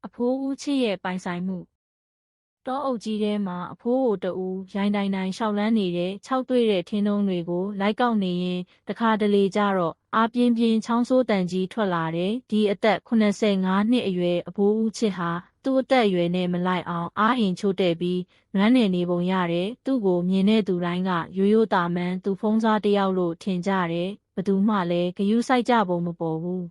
အဖိုးဦးချစ်ရဲ့ပိုင်ဆိုင်မှုတောအုပ်ကြီးထဲမှာအဖိုးကိုတူရိုင်းတိုင်းတိုင်းရှောက်လန်းနေတဲ့ခြောက်သွေ့တဲ့ထင်းတုံးတွေကိုလိုက်ကောက်နေရင်တခါတလေကြတော့အားပြင်းပြင်းချောင်းဆိုးတန်ကြီးထွက်လာတယ်ဒီအသက်85နှစ်အရွယ်အဖိုးဦးချစ်ဟာသူ့အသက်အရွယ်နဲ့မလိုက်အောင်အားအင်ချို့တဲ့ပြီးငန်းနေနေပုံရတယ်သူ့ကိုမြင်တဲ့သူတိုင်းကရိုးရိုးသားမှန်သူဖုံးစားတယောက်လို့ထင်ကြတယ်ဘသူမှလည်းဂရုစိုက်ကြပုံမပေါ်ဘူး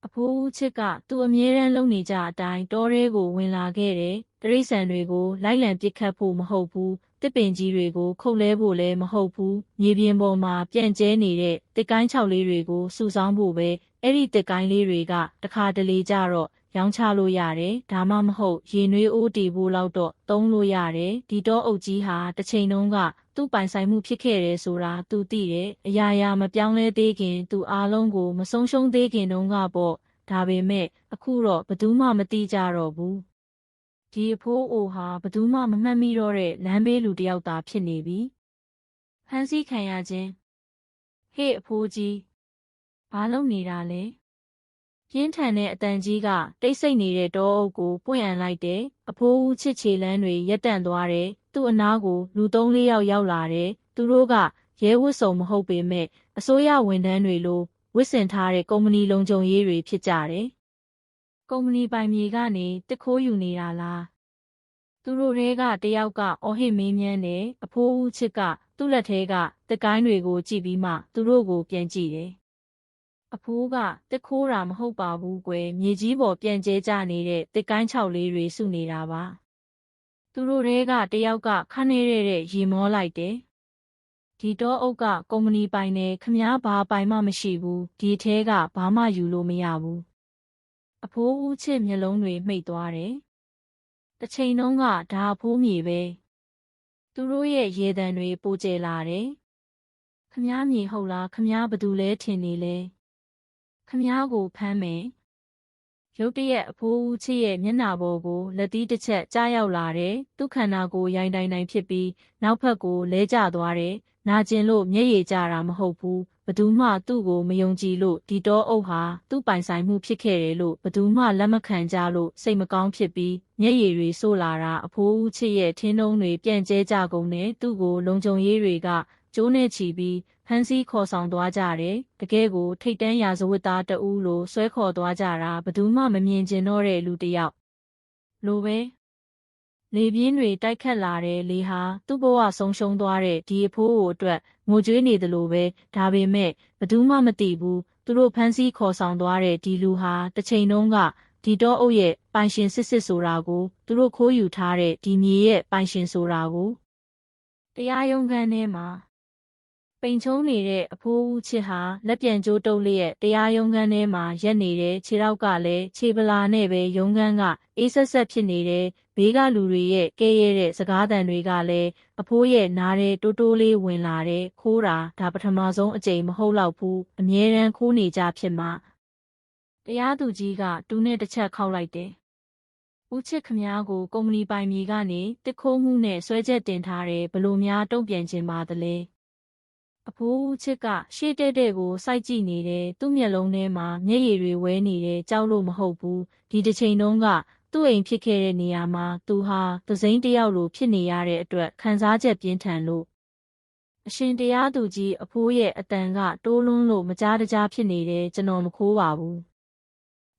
အဖိုးဦးချစ်ကသူ့အမြဲတမ်းလုပ်နေကြအတိုင်းတောထဲကိုဝင်လာခဲ့တယ်။တိရစ္ဆာန်တွေကိုလိုက်လံပစ်ခတ်ဖို့မဟုတ်ဘူး။တစ်ပင်ကြီးတွေကိုခုတ်လဲဖို့လည်းမဟုတ်ဘူး။မြေပြင်ပေါ်မှာပြန့်ကျဲနေတဲ့တစ်ကိုင်းချောက်လေးတွေကိုစုဆောင်းဖို့ပဲ။အဲ့ဒီတစ်ကိုင်းလေးတွေကတခါတလေကြတော့ရောင်းချလို့ရတယ်။ဒါမှမဟုတ်ရေနွေးအိုးတီဖို့လောက်တော့သုံးလို့ရတယ်။ဒီတောအုပ်ကြီးဟာတစ်ချိန်လုံးကသူ့ပိုင်ဆိုင်မှုဖြစ်ခဲ့တယ်ဆိုတာသူသိတယ်။အရာရာမပြောင်းလဲသေးခင်သူအားလုံးကိုမဆုံးရှုံးသေးခင်တုန်းကပေါ့။ဒါပေမဲ့အခုတော့ဘသူမှမသိကြတော့ဘူးဒီအဖိုးအိုဟာဘသူမှမမှတ်မိတော့တဲ့လမ်းဘေးလူတစ်ယောက်သာဖြစ်နေပြီဖမ်းဆီးခံရခြင်းဟေ့အဖိုးကြီးဘာလုပ်နေတာလဲပြင်းထန်တဲ့အတန်ကြီးကတိတ်ဆိတ်နေတဲ့တောအုပ်ကိုပွင့်အံလိုက်တယ်အဖိုးဦးချစ်ချေလန်းတွေရက်တန့်သွားတယ်သူ့အနားကိုလူ3-4ယောက်ရောက်လာတယ်သူတို့ကရဲဝတ်စုံမဟုတ်ပေမဲ့အစိုးရဝန်ထမ်းတွေလိုဝစ်ဆင်ထားတဲ့ကုမ္ပဏီလုံခြုံရေးတွေဖြစ်ကြတယ်။ကုမ္ပဏီပိုင်မြေကနေတစ်ခိုးယူနေတာလား။သူတို့ထဲကတယောက်ကအော်ဟစ်မေးမြန်းတယ်အဖိုးဦးချစ်ကသူ့လက်ထဲကတစ်ကိုင်းတွေကိုကြည့်ပြီးမှသူတို့ကိုပြန်ကြည့်တယ်။အဖိုးကတစ်ခိုးတာမဟုတ်ပါဘူးကွယ်မြေကြီးပေါ်ပြန်ကျဲကြနေတဲ့တစ်ကိုင်းချောက်လေးတွေစုနေတာပါ။သူတို့ထဲကတယောက်ကခန်းနေတဲ့ရေမောလိုက်တယ်။ဒီတောအုပ်ကကုမ္ပဏီပိုင်နဲ့ခမားဘာပိုင်မှမရှိဘူးဒီထဲကဘာမှယူလို့မရဘူးအဖိုးဦးချစ်မျက်လုံးတွေမှိတ်သွားတယ်တစ်ချိန်လုံးကဒါအဖိုးမြေပဲသူတို့ရဲ့ရေတံတွေပိုကျလာတယ်ခမားမြေဟုတ်လားခမားဘသူလဲထင်နေလဲခမားကိုဖမ်းမယ်ရုတ်တရက်အဖိုးဦးချစ်ရဲ့မျက်နှာပေါ်ကိုလက်သီးတစ်ချက်ကြားရောက်လာတယ်သူ့ခန္ဓာကိုယ်ရိုင်းတိုင်းဖြစ်ပြီးနောက်ဖက်ကိုလဲကျသွားတယ်နာကျင်လို့မျက်ရည်ကျတာမဟုတ်ဘူးဘသူမှသူ့ကိုမယုံကြည်လို့ဒီတောအုပ်ဟာသူ့ပိုင်ဆိုင်မှုဖြစ်ခဲ့တယ်လို့ဘသူမှလက်မခံကြလို့စိတ်မကောင်းဖြစ်ပြီးမျက်ရည်တွေဆိုးလာတာအဖိုးဦးချစ်ရဲ့ထင်းတုံးတွေပြန့်ကျဲကြကုန်တယ်သူ့ကိုလုံခြုံရေးတွေကကျိုးနဲ့ချီပြီးဖမ်းဆီးခေါ်ဆောင်သွားကြတယ်တကယ်ကိုထိတ်တန်းရာဇဝတ်သားတဦးလိုဆွဲခေါ်သွားကြတာဘသူမှမမြင်ကျင်တော့တဲ့လူတစ်ယောက်လိုပဲလေပြင်းတွေတိုက်ခတ်လာတဲ့လေဟာသူ့ဘဝဆုံးရှုံးသွားတဲ့ဒီအဖိုးကိုအတွက်ငိုကြွေးနေသလိုပဲဒါပေမဲ့ဘသူမှမသိဘူးသူတို့ဖမ်းဆီးခေါ်ဆောင်သွားတဲ့ဒီလူဟာတစ်ချိန်လုံးကဒီတောအုပ်ရဲ့ပိုင်ရှင်စစ်ဆိုတာကိုသူတို့ခိုးယူထားတဲ့ဒီမြေရဲ့ပိုင်ရှင်ဆိုတာကိုတရားရုံးခန်းထဲမှာပိန်ချုံးနေတဲ့အဖိုးဦးချစ်ဟာလက်ပြန်ကျိုးတုပ်လျက်တရားရုံးခန်းထဲမှာရက်နေတဲ့ခြေထောက်ကလည်းခြေပလာနဲ့ပဲရုံးခန်းကအေးဆက်ဆက်ဖြစ်နေတဲ့ဘေးကလူတွေရဲ့ကဲရဲတဲ့စကားသံတွေကလည်းအဖိုးရဲ့နားထဲတိုးတိုးလေးဝင်လာတဲ့ခိုးတာဒါပထမဆုံးအကြိမ်မဟုတ်တော့ဘူးအမြဲတမ်းခိုးနေကြဖြစ်မှာတရားသူကြီးကတူးနဲ့တစ်ချက်ခောက်လိုက်တယ်ဦးချစ်ခမားကိုကုမ္ပဏီပိုင်မြေကနေတစ်ခိုးမှုနဲ့ဆွဲချက်တင်ထားတယ်ဘလို့များတုံ့ပြန်ခြင်းပါသလဲအဖိုးဦးချစ်ကရှေ့တဲ့ကိုစိုက်ကြည့်နေတယ်သူ့မျက်လုံးထဲမှာမျက်ရည်တွေဝဲနေတယ်ကြောက်လို့မဟုတ်ဘူးဒီတစ်ချိန်လုံးကသူ့အိမ်ဖြစ်ခဲ့တဲ့နေရာမှာသူဟာသစိမ်းတယောက်လိုဖြစ်နေရတဲ့အတွက်ခံစားချက်ပြင်းထန်လို့အရှင်တရားသူကြီးအဖိုးရဲ့အတန်ကတိုးလွန်းလို့မကြားတကြားဖြစ်နေတယ်ကျွန်တော်မခိုးပါဘူး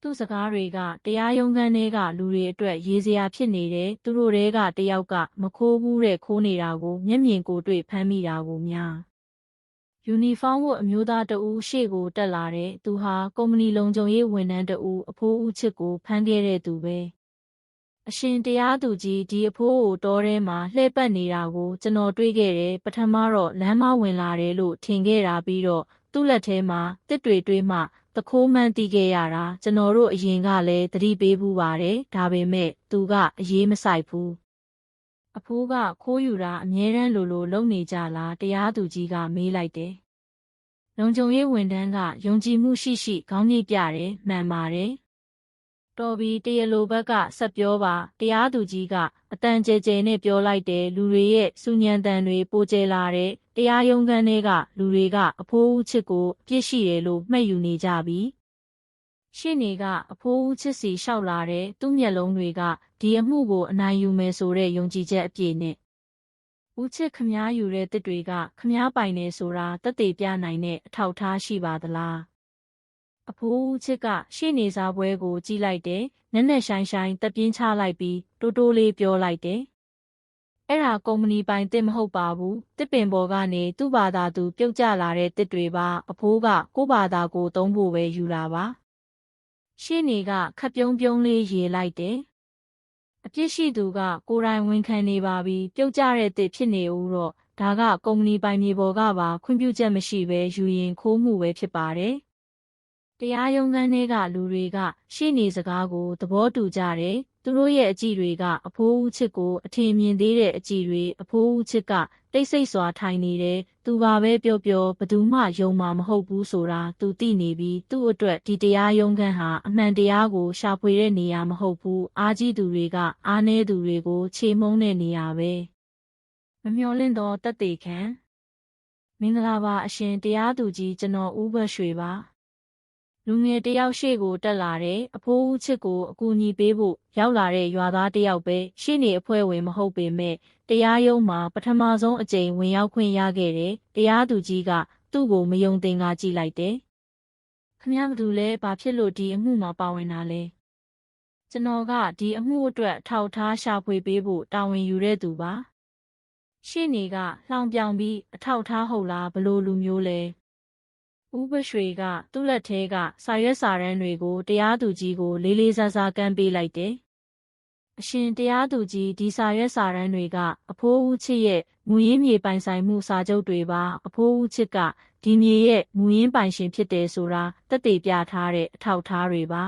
သူ့စကားတွေကတရားရုံးခန်းထဲကလူတွေအတွက်ရေးစရာဖြစ်နေတယ်သူတို့တွေကတယောက်ကမခိုးဘူးတဲ့ခိုးနေတာကိုမျက်မြင်ကိုယ်တွေ့ဖမ်းမိတာကိုများယူနီဖောင်းဝတ်အမျိုးသားတဦးရှေ့ကိုတက်လာတဲ့သူဟာကုမ္ပဏီလုံခြုံရေးဝန်ထမ်းတဦးအဖိုးဦးချစ်ကိုဖမ်းခဲ့တဲ့သူပဲအရှင်တရားသူကြီးဒီအဖိုးကိုတောထဲမှာလှည့်ပတ်နေတာကိုကျွန်တော်တွေ့ခဲ့တယ်ပထမတော့လမ်းမဝင်လာတယ်လို့ထင်ခဲ့တာပြီးတော့သူ့လက်ထဲမှာတစ်တွေတွေးမှတခိုးမှန်းသိခဲ့ရတာကျွန်တော်တို့အရင်ကလည်းသတိပေးဘူးပါတယ်ဒါပေမဲ့သူကအရေးမဆိုင်ဘူးအဖိုးကခိုးယူတာအမြဲတမ်းလိုလုပ်နေကြလားတရားသူကြီးကမေးလိုက်တယ်လုံခြုံရေးဝန်ထမ်းကယုံကြည်မှုရှိခေါင်းညိတ်ပြတယ်မှန်ပါတယ်တော်ပြီတရားလိုဘက်ကဆက်ပြောပါတရားသူကြီးကအတန်ကျဲကျဲနဲ့ပြောလိုက်တယ်လူတွေရဲ့စူညံတန်တွေပိုကျဲလာတဲ့တရားရုံးခန်းထဲကလူတွေကအဖိုးဦးချစ်ကိုအပြစ်ရှိတယ်လို့မှတ်ယူနေကြပြီ ရှေ့နေကအဖိုးဦးချစ်စီလျှောက်လာတဲ့သူ့မျက်လုံးတွေကဒီအမှုကိုအနိုင်ယူမယ်ဆိုတဲ့ယုံကြည်ချက်အပြည့်နဲ့ဦးချစ်ခမားယူတဲ့တစ်တွေကခမားပိုင်နေဆိုတာသက်သေပြနိုင်တဲ့အထောက်အထားရှိပါသလားအဖိုးဦးချစ်ကရှေ့နေစားပွဲကိုကြည့်လိုက်တယ်နက်နက်ရှိုင်းရှိုင်းတက်ပြင်းချလိုက်ပြီးတိုးတိုးလေးပြောလိုက်တယ်အဲ့ဒါကုမ္ပဏီပိုင်တစ်မဟုတ်ပါဘူးတစ်ပင်ပေါ်ကနေသူ့ဘာသာသူပြုတ်ကျလာတဲ့တစ်တွေပါအဖိုးကကိုယ့်ဘာသာကိုသုံးဖို့ပဲယူလာပါရှေ့နေကခပ်ပြုံးပြုံးလေးရေလိုက်တယ်အပြစ်ရှိသူကကိုယ်တိုင်ဝန်ခံနေပါပြီပြုတ်ကျတဲ့တစ်ဖြစ်နေဦးတော့ဒါကကုမ္ပဏီပိုင်မြေပေါ်ကပါခွင့်ပြုချက်မရှိဘဲယူရင်ခိုးမှုပဲဖြစ်ပါတယ်တရားရုံးခန်းထဲကလူတွေကရှေ့နေစကားကိုသဘောတူကြတယ်သူတို့ရဲ့အကြည့်တွေကအဖိုးဦးချစ်ကိုအထင်မြင်သေးတဲ့အကြည့်တွေအဖိုးဦးချစ်ကတိတ်ဆိတ်စွာထိုင်နေတယ်သူဘာပဲပြောပြောဘသူမှယုံမှာမဟုတ်ဘူးဆိုတာသူသိနေပြီးသူ့အတွက်ဒီတရားရုံးခန်းဟာအမှန်တရားကိုရှာဖွေတဲ့နေရာမဟုတ်ဘူးအားကြီးသူတွေကအားနည်းသူတွေကိုခြေမုံတဲ့နေရာပဲမမျှော်လင့်သောသက်သေခံမင်္ဂလာပါအရှင်တရားသူကြီးကျွန်တော်ဦးဘရွှေပါလူငယ်တယောက်ရှေ့ကိုတက်လာတဲ့အဖိုးဦးချစ်ကိုအကူအညီပေးဖို့ရောက်လာတဲ့ရွာသားတယောက်ပဲရှေ့နေအဖွဲ့ဝင်မဟုတ်ပေမဲ့တရားရုံးမှာပထမဆုံးအကြိမ်ဝင်ရောက်ခွင့်ရခဲ့တယ်တရားသူကြီးကသူ့ကိုမယုံသင်္ကာကြည့်လိုက်တယ်ခမရဘသူလဲဘာဖြစ်လို့ဒီအမှုမှာပါဝင်တာလဲကျွန်တော်ကဒီအမှုအတွက်ထောက်ထားရှာဖွေပေးဖို့တာဝန်ယူတဲ့သူပါရှေ့နေကလှောင်ပြောင်ပြီးအထောက်ထားဟုတ်လားဘလို့လူမျိုးလဲဦးဘရွှေကသူ့လက်ထဲကစာရွက်စာတမ်းတွေကိုတရားသူကြီးကိုလေးလေးစားစားကမ်းပေးလိုက်တယ်။အရှင်တရားသူကြီးဒီစာရွက်စာတမ်းတွေကအဖိုးဦးချစ်ရဲ့မူရင်းမြေပိုင်ဆိုင်မှုစာချုပ်တွေပါအဖိုးဦးချစ်ကဒီမြေရဲ့မူရင်းပိုင်ရှင်ဖြစ်တယ်ဆိုတာသက်သေပြထားတဲ့အထောက်အထားတွေပါ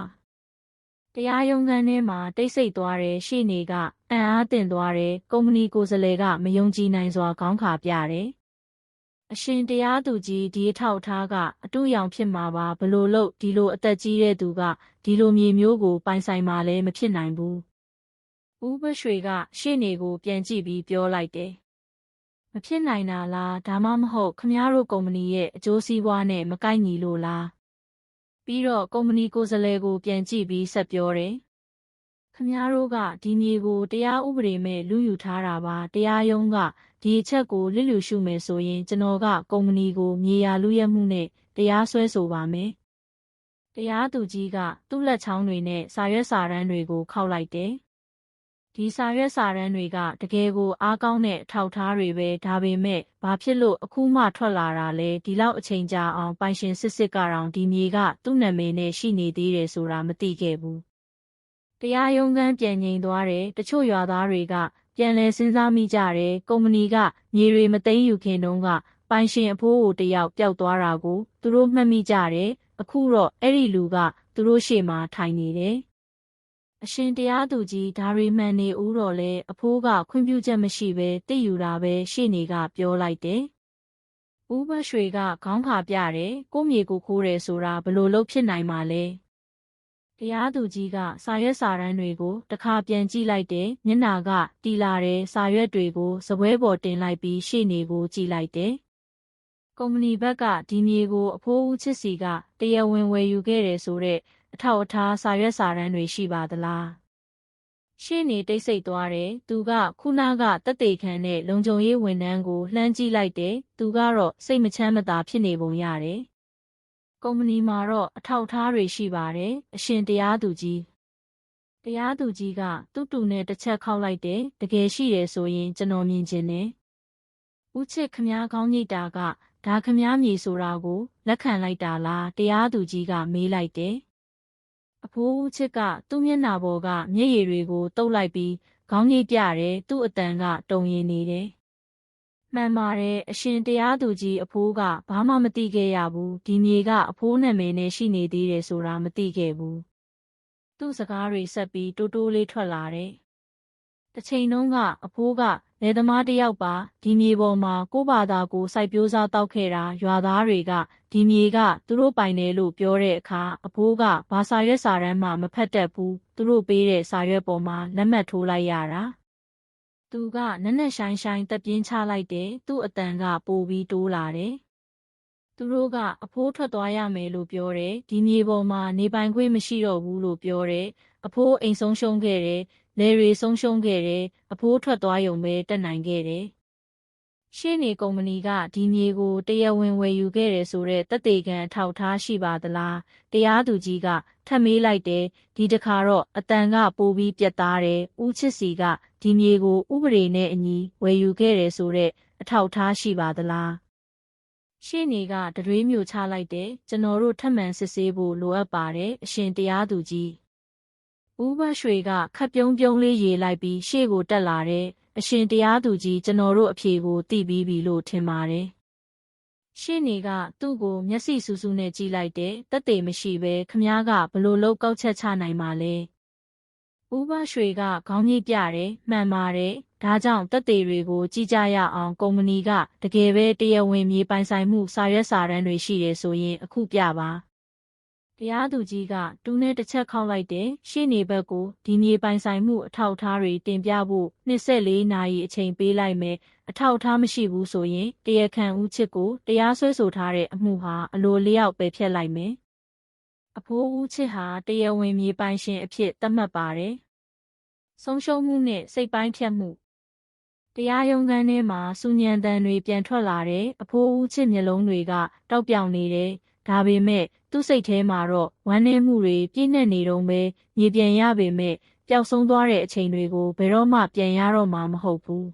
။တရားရုံးခန်းထဲမှာတိတ်ဆိတ်သွားတဲ့ရှေ့နေကအံ့အားသင့်သွားတဲ့ကုမ္ပဏီကိုယ်စားလှယ်ကမယုံကြည်နိုင်စွာခေါင်းခါပြတယ်။အရှင်တရားသူကြီးဒီအထောက်အထားကအတူရောင်ဖြစ်မှာပါဘလို့လို့ဒီလိုအသက်ကြီးတဲ့သူကဒီလိုမြေမျိုးကိုပိုင်ဆိုင်မှလည်းမဖြစ်နိုင်ဘူးဦးဘရွှေကရှေ့နေကိုပြန်ကြည့်ပြီးပြောလိုက်တယ်မဖြစ်နိုင်တာလားဒါမှမဟုတ်ခမည်းတော်ကုမ္ပဏီရဲ့အကျိုးစီးပွားနဲ့မကိုက်ညီလို့လားပြီးတော့ကုမ္ပဏီကိုယ်စားလှယ်ကိုပြန်ကြည့်ပြီးဆက်ပြောတယ်ခမည်းတော်ကဒီမြေကိုတရားဥပဒေမဲ့လူယူထားတာပါတရားရုံးကဒီအချက်ကိုလစ်လျူရှုမယ်ဆိုရင်ကျွန်တော်ကကုမ္ပဏီကိုမြေယာလူရဲမှုနဲ့တရားစွဲဆိုပါမယ်။တရားသူကြီးကသူ့လက်ချောင်းတွေနဲ့စာရွက်စာတမ်းတွေကိုခောက်လိုက်တယ်။ဒီစာရွက်စာတမ်းတွေကတကယ်ကိုအားကောင်းတဲ့အထောက်အထားတွေပဲဒါပေမဲ့ဘာဖြစ်လို့အခုမှထွက်လာတာလဲဒီလောက်အချိန်ကြာအောင်ပိုင်ရှင်စစ်ကတော့ဒီမြေကသူ့နာမည်နဲ့ရှိနေသေးတယ်ဆိုတာမသိခဲ့ဘူး။တရားရုံးခန်းပြန်ငြိမ်သွားတယ်တချို့ရွာသားတွေကပြန်လဲစဉ်းစားမိကြတယ်ကုမ္ပဏီကမြေတွေမသိမ်းယူခင်တုန်းကပိုင်ရှင်အဖိုးကိုတယောက်ပျောက်သွားတာကိုသူတို့မှတ်မိကြတယ်အခုတော့အဲ့ဒီလူကသူတို့ရှေ့မှာထိုင်နေတယ်အရှင်တရားသူကြီးဒါရီမှန်နေဦးတော့လဲအဖိုးကခွင့်ပြုချက်မရှိဘဲတိတ်ယူတာပဲရှေ့နေကပြောလိုက်တယ်ဦးဘရွှေကခေါင်းခါပြတယ်ကိုမြေကိုခိုးတယ်ဆိုတာဘလို့လို့ဖြစ်နိုင်မှာလဲတရားသူကြီးကစာရွက်စာတမ်းတွေကိုတစ်ခါပြန်ကြည့်လိုက်တယ်မျက်နှာကတီလာတဲ့စာရွက်တွေကိုစပွဲပေါ်တင်လိုက်ပြီးရှေ့နေကိုကြည့်လိုက်တယ်ကုမ္ပဏီဘက်ကဒီမြေကိုအဖိုးဦးချစ်စီကတရားဝင်ဝယ်ယူခဲ့တယ်ဆိုတဲ့အထောက်အထားစာရွက်စာတမ်းတွေရှိပါသလားရှေ့နေတိတ်ဆိတ်သွားတယ်သူကခုနကတက်တေခံတဲ့လုံခြုံရေးဝန်ထမ်းကိုလှမ်းကြည့်လိုက်တယ်သူကတော့စိတ်မချမ်းမသာဖြစ်နေပုံရတယ်ကုမ္ပဏီမှာတော့အထောက်အထားတွေရှိပါတယ်အရှင်တရားသူကြီးတရားသူကြီးကသူ့တူနဲ့တစ်ချက်ခောက်လိုက်တယ်တကယ်ရှိတယ်ဆိုရင်ကျွန်တော်မြင်ချင်တယ်ဦးချစ်ခမားကောင်းညိတာကဒါခမားမြေဆိုတာကိုလက်ခံလိုက်တာလားတရားသူကြီးကမေးလိုက်တယ်အဖိုးဦးချစ်ကသူ့မျက်နှာပေါ်ကမျက်ရည်တွေကိုတုပ်လိုက်ပြီးခေါင်းညိပြတယ်သူ့အတန်ကတုန်ရင်နေတယ်မှန်ပါတယ်အရှင်တရားသူကြီးအဖိုးကဘာမှမသိခဲ့ရဘူးဒီမြေကအဖိုးနာမည်နဲ့ရှိနေသေးတယ်ဆိုတာမသိခဲ့ဘူးသူ့စကားတွေဆက်ပြီးတိုးတိုးလေးထွက်လာတယ်တစ်ချိန်လုံးကအဖိုးကလယ်သမားတစ်ယောက်ပါဒီမြေပေါ်မှာကိုယ့်ဘာသာကိုစိုက်ပျိုးစားတောက်ခဲ့တာရွာသားတွေကဒီမြေကသူတို့ပိုင်တယ်လို့ပြောတဲ့အခါအဖိုးကဘာစာရွက်စာတမ်းမှမဖတ်တတ်ဘူးသူတို့ပေးတဲ့စာရွက်ပေါ်မှာလက်မှတ်ထိုးလိုက်ရတာသူကနက်နက်ရှိုင်းရှိုင်းတက်ပြင်းချလိုက်တယ်သူ့အတန်ကပိုပြီးတိုးလာတယ် သူတို့ကအဖိုးထွက်သွားရမယ်လို့ပြောတယ်ဒီမြေပေါ်မှာနေပိုင်ခွင့်မရှိတော့ဘူးလို့ပြောတယ်အဖိုးအိမ်ဆုံးရှုံးခဲ့တယ်လယ်တွေဆုံးရှုံးခဲ့တယ်အဖိုးထွက်သွားရုံပဲတက်နိုင်ခဲ့တယ်ရှေ့နေကုမ္ပဏီကဒီမြေကိုတရားဝင်ဝယ်ယူခဲ့တယ်ဆိုတဲ့သက်သေခံအထောက်အထားရှိပါသလားတရားသူကြီးကထပ်မေးလိုက်တယ်ဒီတစ်ခါတော့အတန်ကပိုပြီးပြတ်သားတယ်ဦးချစ်စီကဒီမြေကိုဥပဒေနဲ့အညီဝယ်ယူခဲ့တယ်ဆိုတဲ့အထောက်အထားရှိပါသလားရှေ့နေကတရွေးမျိုးချလိုက်တယ်ကျွန်တော်တို့ထပ်မံစစ်ဆေးဖို့လိုအပ်ပါတယ်အရှင်တရားသူကြီးဦးဘရွှေကခပ်ပြုံးပြုံးလေးရေလိုက်ပြီးရှေ့ကိုတက်လာတဲ့အရှင်တရားသူကြီးကျွန်တော်တို့အဖြေကိုသိပြီးပြီလို့ထင်ပါတယ်ရှေ့နေကသူ့ကိုမျက်စိစူးစူးနဲ့ကြည့်လိုက်တယ်တက်သေးမရှိပဲခမားကဘလို့လောက်ကောက်ချက်ချနိုင်မှာလဲဦးဘရွှေကခေါင်းကြီးပြတယ်မှန်ပါတယ်ဒါကြောင့်တက်သေးတွေကိုကြည့်ကြရအောင်ကုမ္ပဏီကတကယ်ပဲတရားဝင်မြေပိုင်ဆိုင်မှုစာရွက်စာတမ်းတွေရှိတယ်ဆိုရင်အခုပြပါတရားသူကြီးကတူးနဲ့တစ်ချက်ခောက်လိုက်တယ်ရှေ့နေဘက်ကိုဒီမြေပိုင်ဆိုင်မှုအထောက်အထားတွေတင်ပြဖို့24နာရီအချိန်ပေးလိုက်မယ်အထောက်အထားမရှိဘူးဆိုရင်တရားခံဦးချစ်ကိုတရားစွဲဆိုထားတဲ့အမှုဟာအလိုလျောက်ပဲဖျက်လိုက်မယ်အဖိုးဦးချစ်ဟာတရားဝင်မြေပိုင်ရှင်အဖြစ်သတ်မှတ်ပါတယ်ဆုံးရှုံးမှုနဲ့စိတ်ပိုင်းဖြတ်မှုတရားရုံးခန်းထဲမှာစူညံတန်တွေပြန်ထွက်လာတဲ့အဖိုးဦးချစ်မျက်လုံးတွေကတောက်ပြောင်နေတယ်ဒါပေမဲ့သူ့စိတ်ထဲမှာတော့ဝမ်းနည်းမှုတွေပြည့်နှက်နေတုံးပဲမြေပြန်ရပေမဲ့ပျောက်ဆုံးသွားတဲ့အချိန်တွေကိုဘယ်တော့မှပြန်ရတော့မှာမဟုတ်ဘူး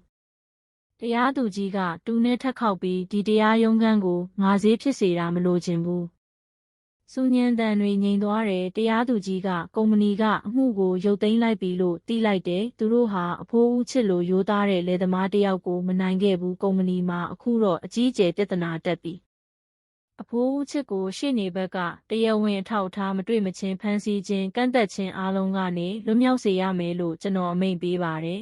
တရားသူကြီးကတူနဲ့ထက်ခောက်ပြီးဒီတရားရုံးခန်းကိုငါဈေးဖြစ်စေတာမလိုချင်ဘူးစူညံတန်တွေငြိမ်သွားတယ်တရားသူကြီးကကုမ္ပဏီကအမှုကိုရုပ်သိမ်းလိုက်ပြီလို့သိလိုက်တယ်သူတို့ဟာအဖိုးဦးချစ်လိုရိုးသားတဲ့လယ်သမားတယောက်ကိုမနိုင်ခဲ့ဘူးကုမ္ပဏီမှာအခုတော့အကြီးအကျယ်ပြဿနာတက်ပြီအဖိုးဦးချစ်ကိုရှေ့နေဘက်ကတရားဝင်အထောက်အထားမတွေ့မချင်းဖမ်းဆီးခြင်းကန့်သက်ခြင်းအားလုံးကနေလွတ်မြောက်စေရမယ်လို့ကျွန်တော်အမိန့်ပေးပါတယ်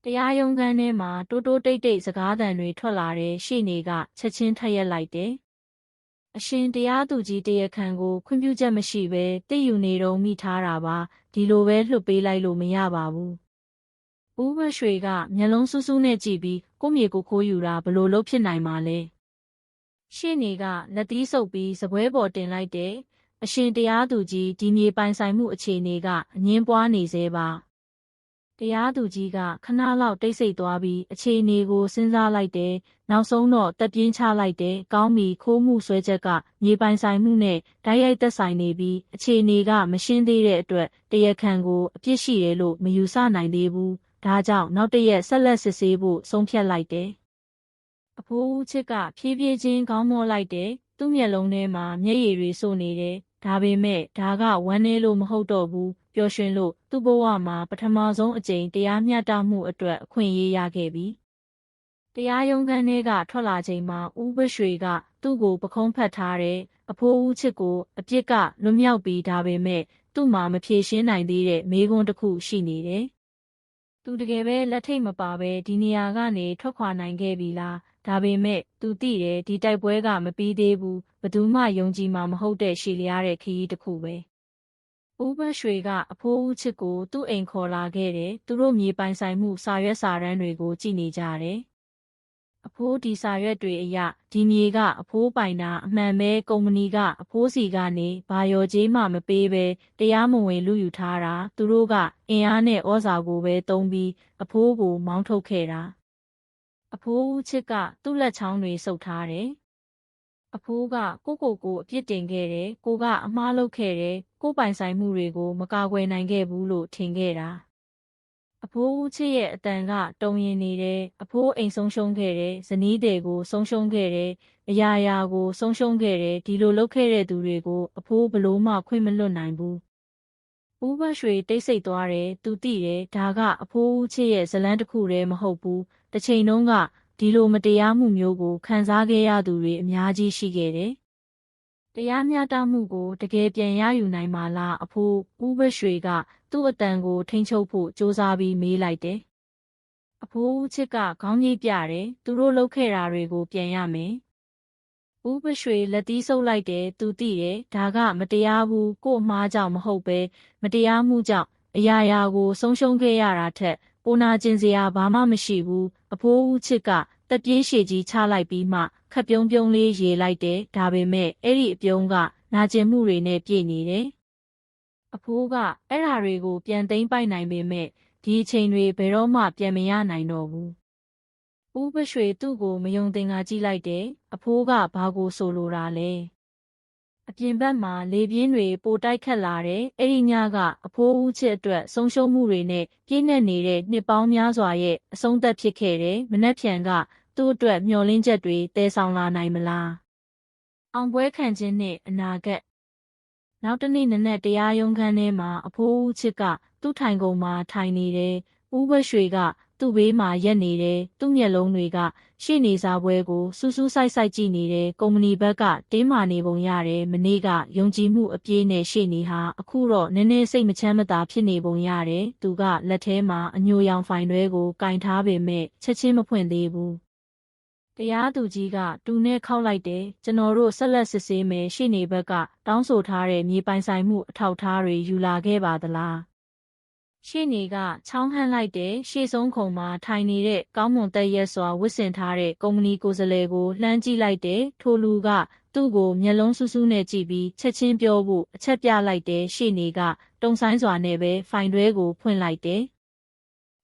တရားရုံးခန်းထဲမှာတိုးတိုးတိတ်တိတ်စကားသံတွေထွက်လာတဲ့ရှေ့နေကချက်ချင်းထက်ရက်လိုက်တယ်အရှင်တရားသူကြီးတရားခံကိုခွင့်ပြုချက်မရှိဘဲတိတ်ယူနေတော့မိထားတာပါဒီလိုပဲလွှတ်ပေးလိုက်လို့မရပါဘူးဦးဘရွှေကမျက်လုံးစူးစူးနဲ့ကြည့်ပြီးကိုမြေကိုခိုးယူတာဘလို့လုပ်ဖြစ်နိုင်မှာလဲရှေ့နေကလက်သီးဆုပ်ပြီးစပွဲပေါ်တင်လိုက်တယ်အရှင်တရားသူကြီးဒီမြေပိုင်ဆိုင်မှုအခြေအနေကအငင်းပွားနေသေးပါတရားသူကြီးကခဏလောက်တိတ်ဆိတ်သွားပြီးအခြေအနေကိုစဉ်းစားလိုက်တယ်နောက်ဆုံးတော့တက်ပြင်းချလိုက်တယ်ကောင်းပြီခိုးမှုဆွဲချက်ကမြေပိုင်ဆိုင်မှုနဲ့တိုက်ရိုက်သက်ဆိုင်နေပြီးအခြေအနေကမရှင်းသေးတဲ့အတွက်တရားခံကိုအပြစ်ရှိတယ်လို့မယူဆနိုင်သေးဘူးဒါကြောင့်နောက်တရက်ဆက်လက်စစ်ဆေးဖို့ဆုံးဖြတ်လိုက်တယ်အဖိုးဦးချစ်ကဖြည်းဖြည်းချင်းခေါင်းမော့လိုက်တယ်သူ့မျက်လုံးထဲမှာမျက်ရည်တွေစို့နေတယ်ဒါပေမဲ့ဒါကဝမ်းနည်းလို့မဟုတ်တော့ဘူးပျော်ရွှင်လို့သူ့ဘဝမှာပထမဆုံးအကြိမ်တရားမျှတမှုအတွက်အခွင့်အရေးရခဲ့ပြီတရားရုံးခန်းထဲကထွက်လာချိန်မှာဦးဘရွှေကသူ့ကိုပခုံးဖတ်ထားတယ်အဖိုးဦးချစ်ကိုအပြစ်ကလွတ်မြောက်ပြီးဒါပေမဲ့သူ့မှာမဖြေရှင်းနိုင်သေးတဲ့မေးခွန်းတစ်ခုရှိနေတယ်သူတကယ်ပဲလက်ထိတ်မပါပဲဒီနေရာကနေထွက်ခွာနိုင်ခဲ့ပြီလားဒါပေမဲ့သူသိတယ်ဒီတိုက်ပွဲကမပြီးသေးဘူးဘယ်သူမှယုံကြည်မှာမဟုတ်တဲ့ရှည်လျားတဲ့ခရီးတစ်ခုပဲဦးဘရွှေကအဖိုးဦးချစ်ကိုသူ့အိမ်ခေါ်လာခဲ့တယ်သူတို့မြေပိုင်ဆိုင်မှုစာရွက်စာတမ်းတွေကိုကြည့်နေကြတယ်အဖိုးဒီစာရွက်တွေအရဒီမြေကအဖိုးပိုင်တာအမှန်ပဲကုမ္ပဏီကအဖိုးစီကနေဘာရော်ကြေးမှမပေးပဲတရားမဝင်လူယူထားတာသူတို့ကအင်အားနဲ့ဩဇာကိုပဲသုံးပြီးအဖိုးကိုမောင်းထုတ်ခဲ့တာအဖိုးဦးချစ်ကသူ့လက်ချောင်းတွေဆုပ်ထားတယ်အဖိုးကကိုအပြစ်တင်ခဲ့တယ်ကိုကအမှားလုပ်ခဲ့တယ်ကိုပိုင်ဆိုင်မှုတွေကိုမကာကွယ်နိုင်ခဲ့ဘူးလို့ထင်ခဲ့တာအဖိုးဦးချစ်ရဲ့အတန်ကတုံရင်နေတယ်အဖိုးအိမ်ဆုံးရှုံးခဲ့တယ်ဇနီးတွေကိုဆုံးရှုံးခဲ့တယ်အရာရာကိုဆုံးရှုံးခဲ့တယ်ဒီလိုလုပ်ခဲ့တဲ့သူတွေကိုအဖိုးဘလို့မှခွင့်မလွတ်နိုင်ဘူးဦးဘရွှေတိတ်ဆိတ်သွားတယ်သူသိတယ်ဒါကအဖိုးဦးချစ်ရဲ့ဇလန်းတစ်ခုတည်းမဟုတ်ဘူးတစ်ချိန်လုံးကဒီလိုမတရားမှုမျိုးကိုခံစားခဲ့ရသူတွေအများကြီးရှိခဲ့တယ်တရားမျှတမှုကိုတကယ်ပြန်ရယူနိုင်မှာလားအဖိုးဦးဘရွှေကသူ့အတန်ကိုထိန်းချုပ်ဖို့စ조사ပြီးမေးလိုက်တယ်အဖိုးဦးချစ်ကခေါင်းကြီးပြတယ်သူတို့လုပ်ခဲ့တာတွေကိုပြန်ရမယ်ဦးဘရွှေလက်သီးဆုပ်လိုက်တယ်သူသိတယ်ဒါကမတရားဘူးကို့အမှားကြောင့်မဟုတ်ပဲမတရားမှုကြောင့်အရာရာကိုဆုံးရှုံးခဲ့ရတာထက်ပိုနာကျင်စရာဘာမှမရှိဘူးအဖိုးဦးချစ်က တက်ပြေးရှည်ကြီးချလိုက်ပြီးမှခပ်ပြုံးပြုံးလေးရေလိုက်တယ်ဒါပေမဲ့အဲ့ဒီအပြုံးကနာကျင်မှုတွေနဲ့ပြည့်နေတယ်အဖိုးကအဲ့ဓာတွေကိုပြန်သိမ်းပိုက်နိုင်ပေမဲ့ဒီအချိန်တွေဘယ်တော့မှပြန်မရနိုင်တော့ဘူးဦးပရွှေသူ့ကိုမယုံသင်္ကာကြည့်လိုက်တယ်အဖိုးကဘာကိုဆိုလိုတာလဲအပြင်ဘက်မှာလေပြင်းတွေပိုတိုက်ခတ်လာတယ်အဲ့ဒီညကအဖိုးဦးချစ်အတွက်ဆုံးရှုံးမှုတွေနဲ့ပြည့်နှက်နေတဲ့နှစ်ပေါင်းများစွာရဲ့အဆုံးသက်ဖြစ်ခဲ့တယ်မနှက်ဖြန်ကသူ့အတွက်မျှော်လင့်ချက်တွေတည်ဆောင်လာနိုင်မလားအောင်ပွဲခံခြင်းနဲ့အနာဂတ်နောက်တစ်နေ့နနက်တရားရုံးခန်းထဲမှာအဖိုးဦးချစ်ကသူ့ထိုင်ကုန်မှာထိုင်နေတယ်ဦးဘရွှေကသူ့ဘေးမှာရက်နေတယ်သူ့မျက်လုံးတွေကရှေ့နေစားပွဲကိုစူးစူးဆိုင်ဆိုင်ကြည့်နေတယ်ကုမ္ပဏီဘက်ကတင်းမာနေပုံရတယ်မနေ့ကယုံကြည်မှုအပြည့်နဲ့ရှေ့နေဟာအခုတော့နည်းနည်းစိတ်မချမ်းမသာဖြစ်နေပုံရတယ်သူကလက်ထဲမှာအညိုရောင်ဖိုင်တွဲကိုကင်ထားပေမဲ့ချက်ချင်းမဖွင့်သေးဘူးတရားသူကြီးကတူနဲ့ခောက်လိုက်တယ်ကျွန်တော်တို့ဆက်လက်စစ်ဆေးမယ်ရှေ့နေဘက်ကတောင်းဆိုထားတဲ့မြေပိုင်ဆိုင်မှုအထောက်အထားတွေယူလာခဲ့ပါသလားရှေ့နေကချောင်းဟန်းလိုက်တဲ့ရှေ့ဆုံးခုံမှာထိုင်နေတဲ့ကောင်းမွန်သက်ရက်စွာဝတ်ဆင်ထားတဲ့ကုမ္ပဏီကိုယ်စားလှယ်ကိုလှမ်းကြည့်လိုက်တဲ့ထိုလူကသူ့ကိုမျက်လုံးစူးစူးနဲ့ကြည့်ပြီးချက်ချင်းပြောဖို့အချက်ပြလိုက်တဲ့ရှေ့နေကတုံဆိုင်စွာနဲ့ပဲဖိုင်တွဲကိုဖွင့်လိုက်တယ်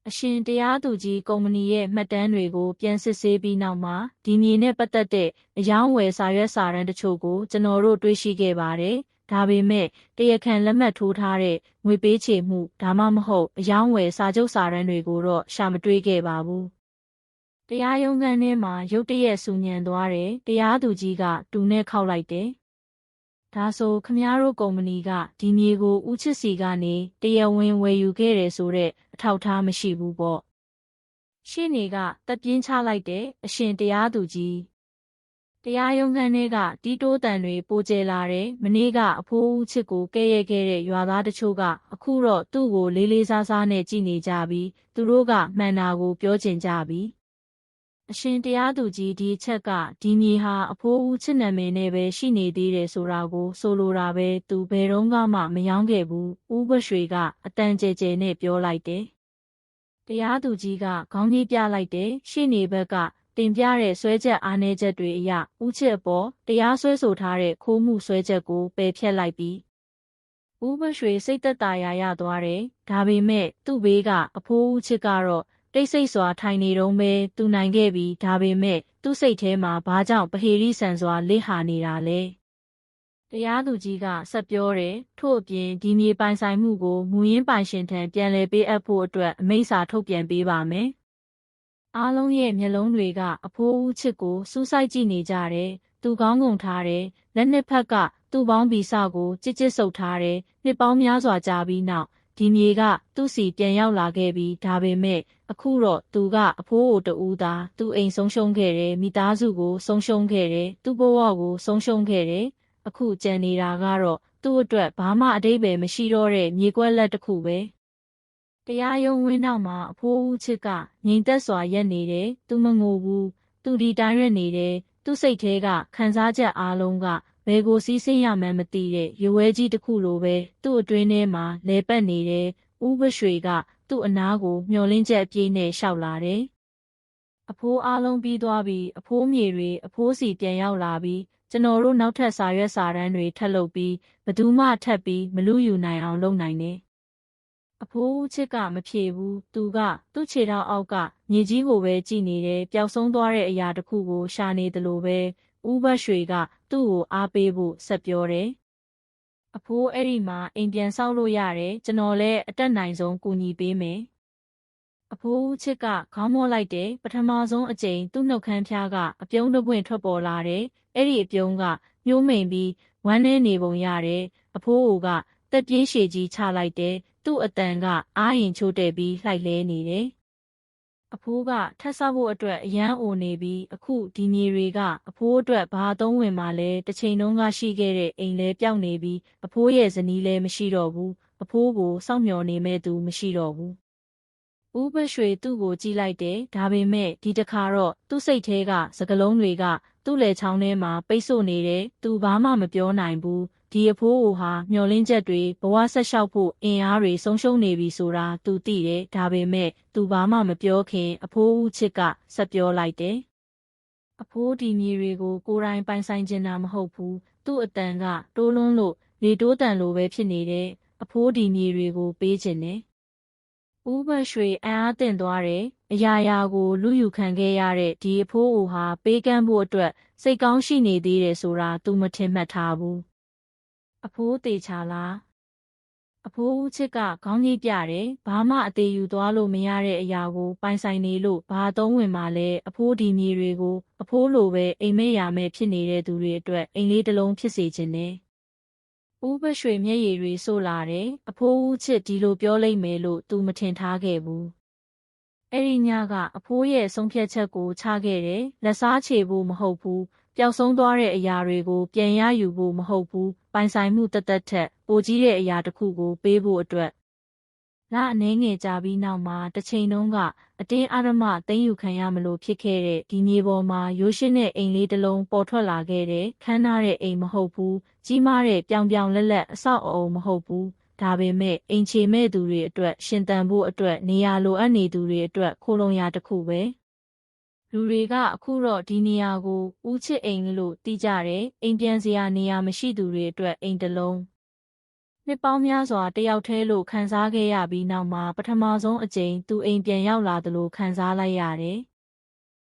အရှင်တရားသူကြီးကုမ္ပဏီရဲ့မှတ်တမ်းတွေကိုပြန်စစ်ဆေးပြီးနောက်မှာဒီမြေနဲ့ပတ်သက်တဲ့အယောင်းဝယ်စာရွက်စာတမ်းတချို့ကိုကျွန်တော်တို့တွေ့ရှိခဲ့ပါတယ်။ဒါပေမဲ့တရားခံလက်မှတ်ထိုးထားတဲ့ငွေပေးချေမှုဒါမှမဟုတ်အယောင်းဝယ်စာချုပ်စာတမ်းတွေကိုတော့ရှာမတွေ့ခဲ့ပါဘူး။တရားရုံးခန်းထဲမှာရုတ်တရက်ဆူညံသွားတယ်။တရားသူကြီးကတူနဲ့ခောက်လိုက်တယ်။ဒါဆိုခမားတို့ကုမ္ပဏီကဒီမြေကိုဦးချစ်စီကနေတရားဝင်ဝယ်ယူခဲ့တယ်ဆိုတဲ့အထောက်အထားမရှိဘူးပေါ့ရှေ့နေကတပ်ပြင်းချလိုက်တဲ့အရှင်တရားသူကြီးတရားရုံးခန်းထဲကတီးတိုးတန်တွေပိုကျဲလာတယ်မနေ့ကအဖိုးဦးချစ်ကိုကဲရဲခဲ့တဲ့ရွာသားတချို့ကအခုတော့သူ့ကိုလေးလေးစားစားနဲ့ကြည်နေကြပြီးသူတို့ကမှန်တာကိုပြောကျင်ကြပြီးအရှင်တရားသူကြီးဒီအချက်ကဒီမြေဟာအဖိုးဦးချစ်နာမည်နဲ့ပဲရှိနေသေးတယ်ဆိုတာကိုဆိုလိုတာပဲသူဘယ်တော့မှမယောင်းခဲ့ဘူးဦးဘရွှေကအတန်ကျဲကျဲနဲ့ပြောလိုက်တယ်တရားသူကြီးကခေါင်းကြီးပြလိုက်တယ်ရှေ့နေဘက်ကတင်ပြတဲ့ဆွဲချက်အားနည်းချက်တွေအရဦးချစ်အပေါ်တရားစွဲဆိုထားတဲ့ခိုးမှုဆွဲချက်ကိုပယ်ဖျက်လိုက်ပြီးဦးဘရွှေစိတ်သက်သာရာရသွားတယ်ဒါပေမဲ့သူ့ဘေးကအဖိုးဦးချစ်ကတော့တိတ်ဆိတ်စွာထိုင်နေတုန်းပဲသူနိုင်ခဲ့ပြီးဒါပေမဲ့သူ့စိတ်ထဲမှာဘာကြောင့်ပဟေရိဆန်စွာလစ်ဟာနေတာလဲတရားသူကြီးကဆက်ပြောတယ်ထို့အပြင်ဒီမြေပိုင်ဆိုင်မှုကိုမူရင်းပိုင်ရှင်ထံပြန်လည်ပေးအပ်ဖို့အတွက်အမိန့်စာထုတ်ပြန်ပေးပါမယ်အားလုံးရဲ့မျက်လုံးတွေကအဖိုးဦးချစ်ကိုစူးစိုက်ကြည့်နေကြတယ်သူကောင်းကုန်ထားတယ်လက်နှစ်ဖက်ကသူ့ပေါင်းဗီစကိုကြစ်ကြစ်ဆုပ်ထားတယ်နှစ်ပေါင်းများစွာကြာပြီးနောက်ဒီမြေကသူ့စီပြန်ရောက်လာခဲ့ပြီးဒါပေမဲ့အခုတော့သူကအဖိုးအိုတူသာသူ့အိမ်ဆုံးရှုံးခဲ့တယ်မိသားစုကိုဆုံးရှုံးခဲ့တယ်သူ့ဘဝကိုဆုံးရှုံးခဲ့တယ်အခုကြံနေတာကတော့သူ့အတွက်ဘာမှအဓိပ္ပာယ်မရှိတော့တဲ့မြေကွက်လက်တစ်ခုပဲတရားရုံးဝင်းနောက်မှာအဖိုးဦးချစ်ကငြိမ်သက်စွာရက်နေတယ်သူမငိုဘူးသူဒီတိုင်းရက်နေတယ်သူ့စိတ်ထဲကခံစားချက်အားလုံးကဘယ်ကိုစီးဆင်းရမှန်းမသိတဲ့ရွယ်ဝဲကြီးတစ်ခုလိုပဲသူ့အတွင်းထဲမှာလဲပတ်နေတယ်ဦးဘရွှေကသူ့အနားကိုမျောလင်းချက်အပြည့်နဲ့ရှောက်လာတယ်အဖိုးအားလုံးပြီးသွားပြီးအဖိုးမြေတွေအဖိုးစီပြန်ရောက်လာပြီးကျွန်တော်တို့နောက်ထပ်စာရွက်စာတမ်းတွေထပ်လုပ်ပြီးဘသူမှထပ်ပြီးမလူယူနိုင်အောင်လုပ်နိုင်တယ်အဖိုးဦးချစ်ကမဖြေဘူးသူကသူ့ခြေထောက်အောက်ကမြေကြီးကိုပဲကြည့်နေတယ်ပျောက်ဆုံးသွားတဲ့အရာတစ်ခုကိုရှာနေသလိုပဲဦးဘရွှေကသူ့ကိုအားပေးဖို့ဆက်ပြောတယ်အဖိုးအဲ့ဒီမှာအိမ်ပြန်ဆောက်လို့ရတယ်ကျွန်တော်လည်းအတက်နိုင်ဆုံးကူညီပေးမယ်အဖိုးဦးချစ်ကခေါင်းမော့လိုက်တယ်ပထမဆုံးအကြိမ်သူ့နှုတ်ခမ်းဖျားကအပြုံးတစ်ပွင့်ထွက်ပေါ်လာတယ်အဲ့ဒီအပြုံးကညှိုးမိန်ပြီးဝမ်းနေနေပုံရတယ်အဖိုးအိုကတက်ပြေးရှည်ကြီးချလိုက်တယ်သူ့အတန်ကအားရင်ချိုးတဲ့ပြီးလှိုက်လဲနေတယ်အဖိုးကထပ်ဆောက်ဖို့အတွက်အရန်အိုနေပြီးအခုဒီမြေတွေကအဖိုးအတွက်ဘာအသုံးဝင်မှလဲတစ်ချိန်လုံးကရှိခဲ့တဲ့အိမ်လဲပြောင်းနေပြီးအဖိုးရဲ့ဇနီးလဲမရှိတော့ဘူးအဖိုးကိုစောင့်မျှော်နေမဲ့သူမရှိတော့ဘူးဦးဘရွှေသူ့ကိုကြည့်လိုက်တယ်ဒါပေမဲ့ဒီတစ်ခါတော့သူ့စိတ်ထဲကစကလုံးတွေကသူ့လက်ချောင်းထဲမှာပိတ်ဆို့နေတယ်သူဘာမှမပြောနိုင်ဘူးဒီအဖိုးအိုဟာမျောလင်းချက်တွေဘဝဆက်လျှောက်ဖို့အင်အားတွေဆုံးရှုံးနေပြီဆိုတာသူသိတယ်ဒါပေမဲ့သူဘာမှမပြောခင်အဖိုးဦးချစ်ကဆက်ပြောလိုက်တယ် အဖိုးဒီမြေတွေကိုကိုယ်တိုင်ပိုင်ဆိုင်ချင်တာမဟုတ်ဘူးသူ့အတန်ကတိုးလွန်းလို့လေတိုးတန်လိုပဲဖြစ်နေတယ်အဖိုးဒီမြေတွေကိုပေးချင်တယ်ဦးဘရွှေအံ့အားသင့်သွားတယ်အရာရာကိုလူယူခံခဲ့ရတဲ့ဒီအဖိုးအိုဟာပေးကမ်းဖို့အတွက်စိတ်ကောင်းရှိနေသေးတယ်ဆိုတာသူမထင်မှတ်ထားဘူးအဖိုးတေချာလားအဖိုးဦးချစ်ကခေါင်းကြီးပြတယ်ဘာမှအသေးယူသွားလို့မရတဲ့အရာကိုပိုင်ဆိုင်နေလို့ဘာသုံးဝင်မှလဲအဖိုးဒီမြေတွေကိုအဖိုးလိုပဲအိမ်မက်ရမယ်ဖြစ်နေတဲ့သူတွေအတွက်အိမ်လေးတစ်လုံးဖြစ်စေခြင်းနဲ့ဦးဘရွှေမျက်ရည်တွေဆို့လာတယ်အဖိုးဦးချစ်ဒီလိုပြောလိမ့်မယ်လို့သူမထင်ထားခဲ့ဘူးအဲ့ဒီညကအဖိုးရဲ့ဆုံးဖြတ်ချက်ကိုချခဲ့တယ်လက်စားချေဖို့မဟုတ်ဘူးပျောက်ဆုံးသွားတဲ့အရာတွေကိုပြန်ရယူဖို့မဟုတ်ဘူးပိုင်ဆိုင်မှုတသက်ထက်ပိုကြီးတဲ့အရာတစ်ခုကိုပေးဖို့အတွက်လအနှဲငယ်ကြာပြီးနောက်မှာတစ်ချိန်တုန်းကအတင်းအဓမ္မသိမ်းယူခံရမလို့ဖြစ်ခဲ့တဲ့ဒီမြေပေါ်မှာရိုးရှင်းတဲ့အိမ်လေးတစ်လုံးပေါ်ထွက်လာခဲ့တဲ့ခမ်းနားတဲ့အိမ်မဟုတ်ဘူးကြီးမားတဲ့ပြောင်ပြောင်လက်လက်အဆောက်အအုံမဟုတ်ဘူးဒါပေမဲ့အိမ်ချေမဲ့သူတွေအတွက်ရှင်သန်ဖို့အတွက်နေရာလိုအပ်နေသူတွေအတွက်ခိုလုံရာတစ်ခုပဲလူတွေကအခုတော့ဒီနေရာကိုဦးချစ်အိမ်လို့သိကြတယ်အိမ်ပြန်စရာနေရာမရှိသူတွေအတွက်အိမ်တစ်လုံးနှစ်ပေါင်းများစွာတယောက်တည်းလို့ခံစားခဲ့ရပြီးနောက်မှာပထမဆုံးအကြိမ်သူအိမ်ပြန်ရောက်လာသလိုခံစားလိုက်ရတယ်